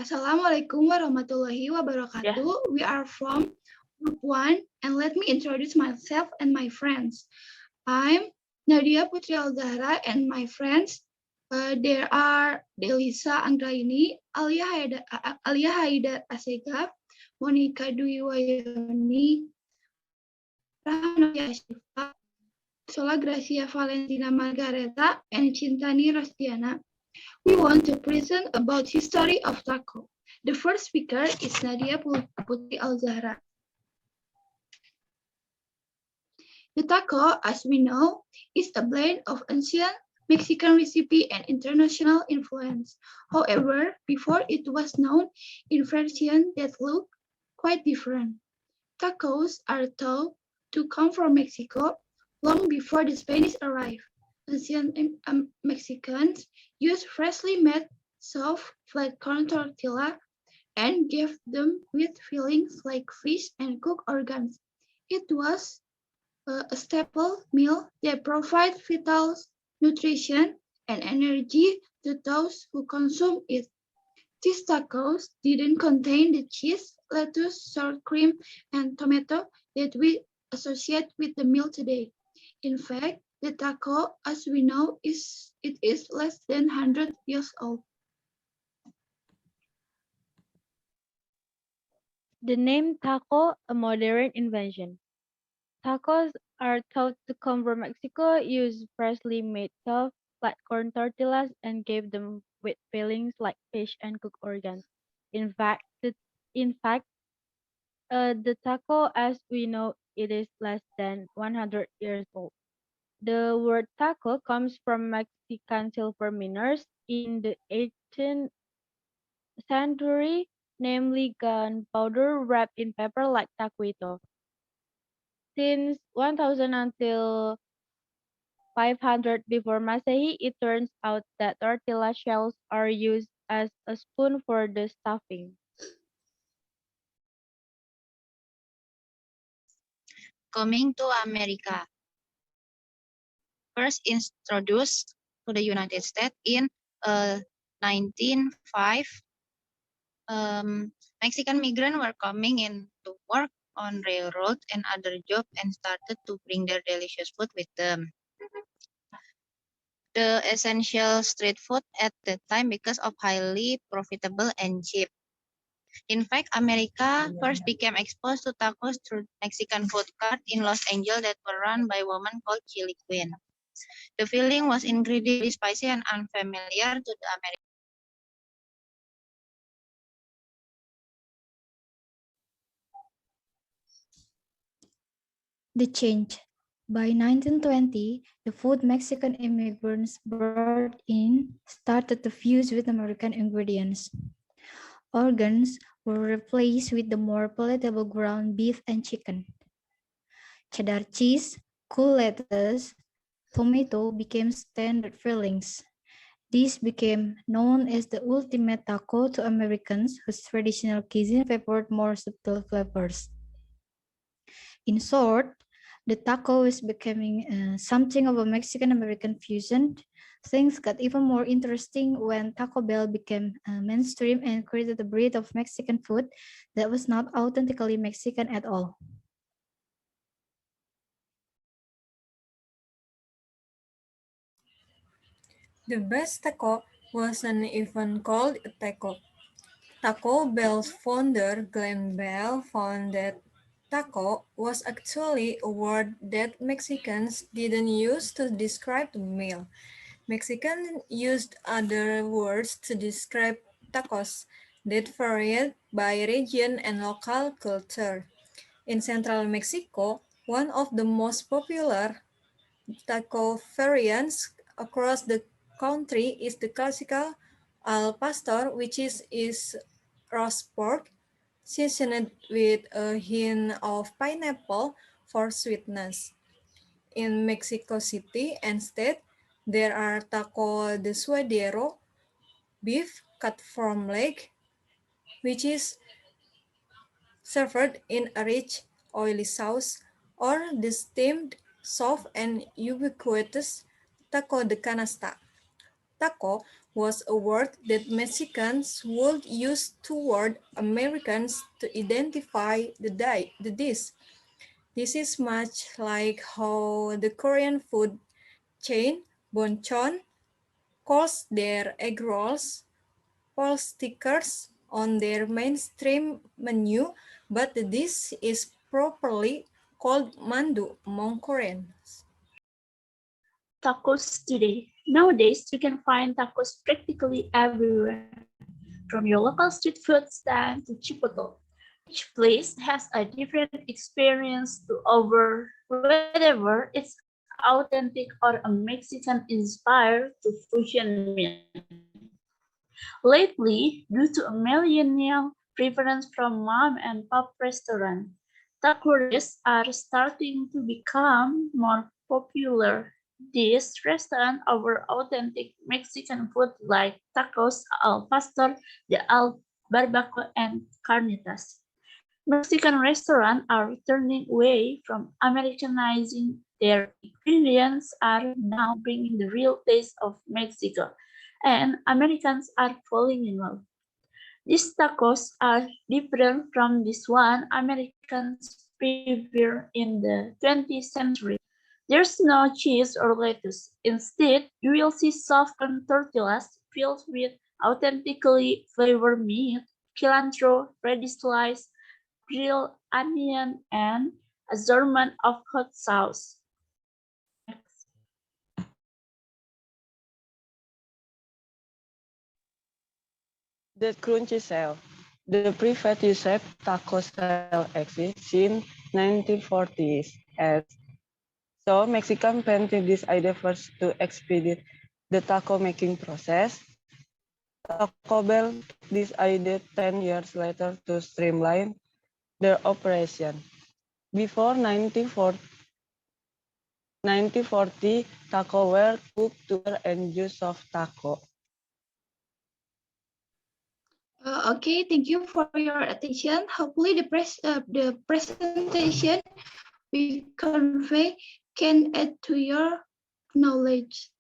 Assalamualaikum warahmatullahi wabarakatuh. We are from Group 1, and let me introduce myself and my friends. I'm Nadia Putri Alzahra, and my friends, there are Delisa Anggraini, Aliah Haidar Assegaf, Monica Dwi Wahyuni, Rahma Nofia Assyifa, Solagracia Valentina Margaretha, and Cintani Rosdiana. We want to present about history of taco. The first speaker is Nadia Putri Alzahra. The taco, as we know, is a blend of ancient Mexican recipe and international influence. However, before it was known in versions that look quite different. Tacos are thought to come from Mexico long before the Spanish arrived. Ancient Mexicans used freshly made soft, flat corn tortilla and gave them with fillings like fish and cooked organs. It was a staple meal that provided vital nutrition and energy to those who consume it. These tacos didn't contain the cheese, lettuce, sour cream, and tomato that we associate with the meal today. In fact, the taco, as we know, is less than 100 years old. The name taco, a modern invention. Tacos are thought to come from Mexico, used freshly made soft, flat corn tortillas, and gave them with fillings like fish and cooked organs. In fact, the taco, as we know, it is less than 100 years old. The word taco comes from Mexican silver miners in the 18th century, namely gunpowder wrapped in paper like taquito. Since 1000 until 500 before Masehi, it turns out that tortilla shells are used as a spoon for the stuffing. Coming to America, first introduced to the United States in 1905. Mexican migrants were coming in to work on railroad and other jobs and started to bring their delicious food with them. The essential street food at that time because of highly profitable and cheap. In fact, America first became exposed to tacos through Mexican food cart in Los Angeles that were run by a woman called Chili Queen. The filling was incredibly spicy and unfamiliar to the Americans. The change. By 1920, the food Mexican immigrants brought in started to fuse with American ingredients. Organs were replaced with the more palatable ground beef and chicken. Cheddar cheese, cool lettuce, tomato became standard fillings. This became known as the ultimate taco to Americans whose traditional cuisine favored more subtle flavors. In short, the taco is becoming something of a Mexican-American fusion. Things got even more interesting when Taco Bell became mainstream and created a breed of Mexican food that was not authentically Mexican at all. The best taco wasn't even called a taco. Taco Bell's founder, Glenn Bell, found that taco was actually a word that Mexicans didn't use to describe the meal. Mexicans used other words to describe tacos that varied by region and local culture. In central Mexico, one of the most popular taco variants across the country is the classical al pastor, which is roast pork seasoned with a hint of pineapple for sweetness. In Mexico City and State, there are taco de suadero, beef cut from leg, which is served in a rich, oily sauce, or the steamed, soft, and ubiquitous taco de canasta, taco was a word that Mexicans would use toward Americans to identify the dish. This is much like how the Korean food chain Bonchon calls their egg rolls Paul stickers on their mainstream menu, but the dish is properly called mandu among Koreans. Tacos today. Nowadays, you can find tacos practically everywhere, from your local street food stand to Chipotle. Each place has a different experience to over whether it's authentic or a Mexican inspired to fusion meal. Lately, due to a millennial preference from mom and pop restaurant, taqueries are starting to become more popular. These restaurants offer authentic Mexican food like tacos al pastor, the al barbacoa, and carnitas. Mexican restaurants are turning away from Americanizing their ingredients are now bringing the real taste of Mexico, and Americans are falling in love. These tacos are different from this one Americans prefer in the 20th century. There's no cheese or lettuce. Instead, you will see soft corn tortillas filled with authentically flavored meat, cilantro, ready sliced, grilled onion, and assortment of hot sauce. Next. The crunchy shell. The private used taco shell exists since 1940s, and so Mexican patented this idea first to expedite the taco making process. Taco Bell took this idea 10 years later to streamline their operation. Before 1940, taco were cooked to and juice of taco. Okay, thank you for your attention. Hopefully the presentation we convey can add to your knowledge.